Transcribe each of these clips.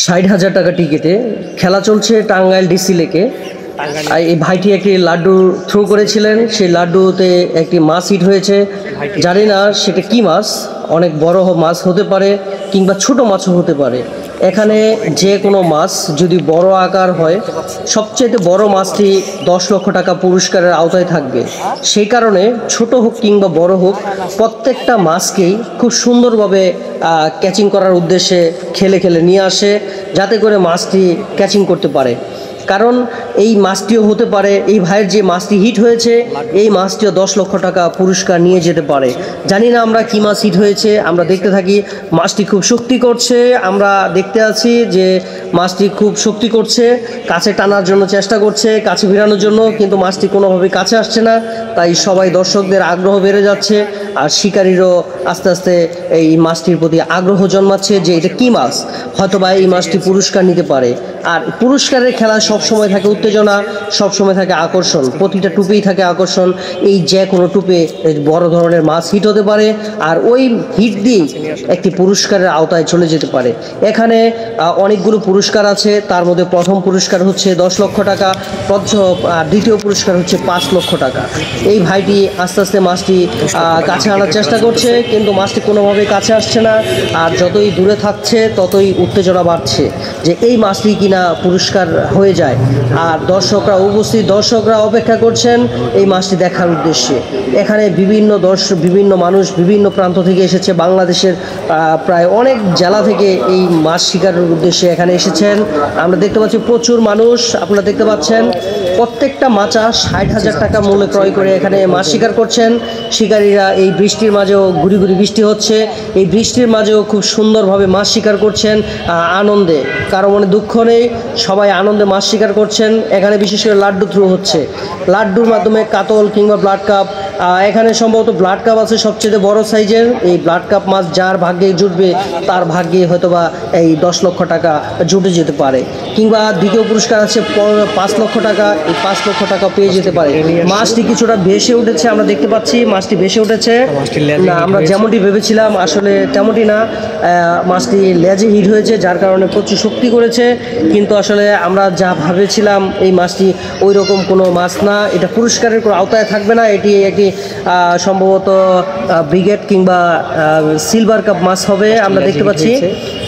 60,000 টাকা টিকিটে খেলা চলছে টাঙ্গাইল ডিসি লেকে। এই ভাইটি একটি লাড্ডু থ্রো করেছিলেন, সেই লাড্ডুতে একটি মাছ হিট হয়েছে। জানি না সেটা কি মাছ, অনেক বড় মাছ হতে পারে কিংবা ছোট মাছও হতে পারে। এখানে যে কোনো মাছ যদি বড় আকার হয়, সবচেয়ে বড় মাছটি 10 লক্ষ টাকা পুরস্কারের আওতায় থাকবে। সেই কারণে ছোট হোক কিংবা বড় হোক, প্রত্যেকটা মাছকেই খুব সুন্দরভাবে ক্যাচিং করার উদ্দেশ্যে খেলে খেলে নিয়ে আসে, যাতে করে মাছটি ক্যাচিং করতে পারে। কারণ এই মাছটিও হতে পারে, এই ভাইয়ের যে মাছটি হিট হয়েছে এই মাছটিও 10 লক্ষ টাকা পুরস্কার নিয়ে যেতে পারে। জানি না আমরা কী মাছ হিট হয়েছে, আমরা দেখতে থাকি। মাছটি খুব শক্তি করছে, আমরা দেখতে আছি যে মাছটি খুব শক্তি করছে, কাছে টানার জন্য চেষ্টা করছে, কাছে ভিড়ানোর জন্য, কিন্তু মাছটি কোনোভাবেই কাছে আসছে না। তাই সবাই দর্শকদের আগ্রহ বেড়ে যাচ্ছে, আর শিকারীরও আস্তে আস্তে এই মাছটির প্রতি আগ্রহ জন্মাচ্ছে যে এটা কী মাছ, হয়তোবা এই মাছটি পুরস্কার নিতে পারে। আর পুরস্কারের খেলা সবসময় থাকে উত্তেজনা, সবসময় থাকে আকর্ষণ, প্রতিটা টুপেই থাকে আকর্ষণ। এই যে কোনো টুপে বড় ধরনের মাছ হিট হতে পারে, আর ওই হিট দিয়েই একটি পুরস্কারের আওতায় চলে যেতে পারে। এখানে অনেকগুলো পুরস্কার আছে, তার মধ্যে প্রথম পুরস্কার হচ্ছে 10 লক্ষ টাকা, দ্বিতীয় পুরস্কার হচ্ছে 5 লক্ষ টাকা। এই ভাইটি আস্তে আস্তে মাছটি কাছে আনার চেষ্টা করছে, কিন্তু মাছটি কোনোভাবেই কাছে আসছে না। আর যতই দূরে থাকছে ততই উত্তেজনা বাড়ছে যে এই মাছটি কিনা পুরস্কার হয়ে যায়। আর দর্শকরা অপেক্ষা করছেন এই মাছটি দেখার উদ্দেশ্যে। এখানে বিভিন্ন মানুষ বিভিন্ন প্রান্ত থেকে এসেছে, বাংলাদেশের প্রায় অনেক জেলা থেকে এই মাছ শিকারের উদ্দেশ্যে এখানে এসেছেন। আমরা দেখতে পাচ্ছি প্রচুর মানুষ, আপনারা দেখতে পাচ্ছেন। প্রত্যেকটা মাচা 60,000 টাকা মূল্যে ক্রয় করে এখানে মাছ শিকার করছেন শিকারীরা। এই বৃষ্টির মাঝেও ঘুরি ঘুরি বৃষ্টি হচ্ছে, এই বৃষ্টির মাঝেও খুব সুন্দরভাবে মাছ শিকার করছেন আনন্দে, কারো মনে দুঃখ নেই, সবাই আনন্দে মাছ শিকার করছেন। এখানে বিশেষ করে লাড্ডু থ্রো হচ্ছে, লাড্ডুর মাধ্যমে কাতল কিংবা ব্লাড কাপ, এখানে সম্ভবত ব্লাড কাপ আছে সবচেয়ে বড় সাইজের। এই ব্লাড কাপ মাছ যার ভাগ্যে জুটবে তার ভাগ্যে হয়তোবা এই 10 লক্ষ টাকা জুটে যেতে পারে, কিংবা দ্বিতীয় পুরস্কার আছে 5 লক্ষ টাকা, এই 5 লক্ষ টাকা পেয়ে যেতে পারে। মাছটি কিছুটা ভেসে উঠেছে, আমরা দেখতে পাচ্ছি মাছটি ভেসে উঠেছে। না, আমরা যেমনটি ভেবেছিলাম আসলে তেমনটি না, মাছটি লেজে হিট হয়েছে, যার কারণে প্রচুর শক্তি করেছে। কিন্তু আসলে আমরা যা ভেবেছিলাম এই মাছটি ওই রকম কোনো মাছ না, এটা পুরস্কারের কোনো আওতায় থাকবে না। এটি একটি সম্ভবত ব্রিগেড কিংবা সিলভার কাপ মাছ হবে। আমরা দেখতে পাচ্ছি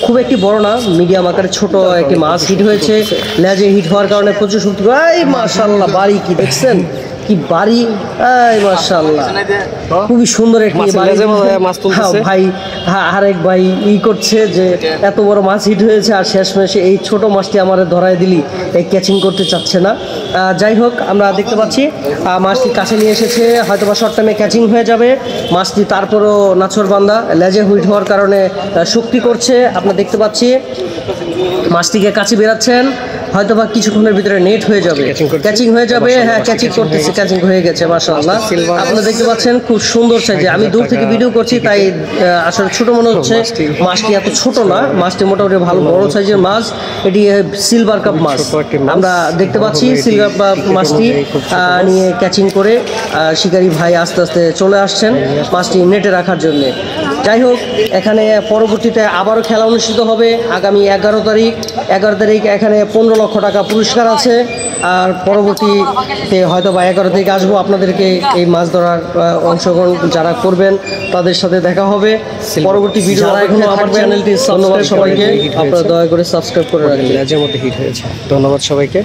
খুব একটি বড় না, মিডিয়াম আকারের ছোট একটি মাছ হিট হয়েছে, লেজে হিট হওয়ার কারণে প্রচুর শক্তি। এই মাশাআল্লাহ, বাড়ি কি দেখছেন, কি বাড়ি, এই মাশাআল্লাহ, খুবই সুন্দর একটি বাড়ি। ভাই আরেক ভাই করছে যে এত বড় মাছ হিট হয়েছে, আর শেষমেশে এই ছোট মাছটি আমার ধরায় দিলি, এই ক্যাচিং করতে চাচ্ছে না। যাই হোক, আমরা দেখতে পাচ্ছি মাছটি কাছে নিয়ে এসেছে, হয়তো বা শর্ট টাইমে ক্যাচিং হয়ে যাবে মাছটি। তারপরও নাছরবান্দা লেজে হুইট হওয়ার কারণে শক্তি করছে, আমরা দেখতে পাচ্ছি মাছটিকে কাছে বেরাচ্ছেন, হয়তো বা কিছুক্ষণের ভিতরে নেট হয়ে যাবে, ক্যাচিং হয়ে যাবে। হ্যাঁ, ক্যাচিং করতেছে, ক্যাচিং হয়ে গেছে মাশাআল্লাহ। আপনারা দেখতে পাচ্ছেন খুব সুন্দর সাইজে, আমি দূর থেকে ভিডিও করছি তাই আসলে ছোট মনে হচ্ছে। মাছটি এত ছোট না, মাছটি মোটামুটি ভালো বড় সাইজের মাছ। এটি সিলভার কাপ মাছ, আমরা দেখতে পাচ্ছি সিলভার কাপ মাছটি নিয়ে ক্যাচিং করে শিকারী ভাই আস্তে আস্তে চলে আসছেন মাছটি নেটে রাখার জন্য। যাই হোক, এখানে পরবর্তীতে আবারও খেলা অনুষ্ঠিত হবে আগামী 11 তারিখ। এখানে 15 লক্ষ টাকা পুরস্কার আছে। আর পরবর্তীতে হয়তো বা 11 তারিখ আসবো, আপনাদেরকে এই মাছ ধরার অংশগ্রহণ যারা করবেন তাদের সাথে দেখা হবে পরবর্তী ভিডিও। এখনো আমার চ্যানেলটি ধন্যবাদ সবাইকে, আপনারা দয়া করে সাবস্ক্রাইব করে রাখবেন। লেজের মধ্যে হিট হয়েছে। ধন্যবাদ সবাইকে।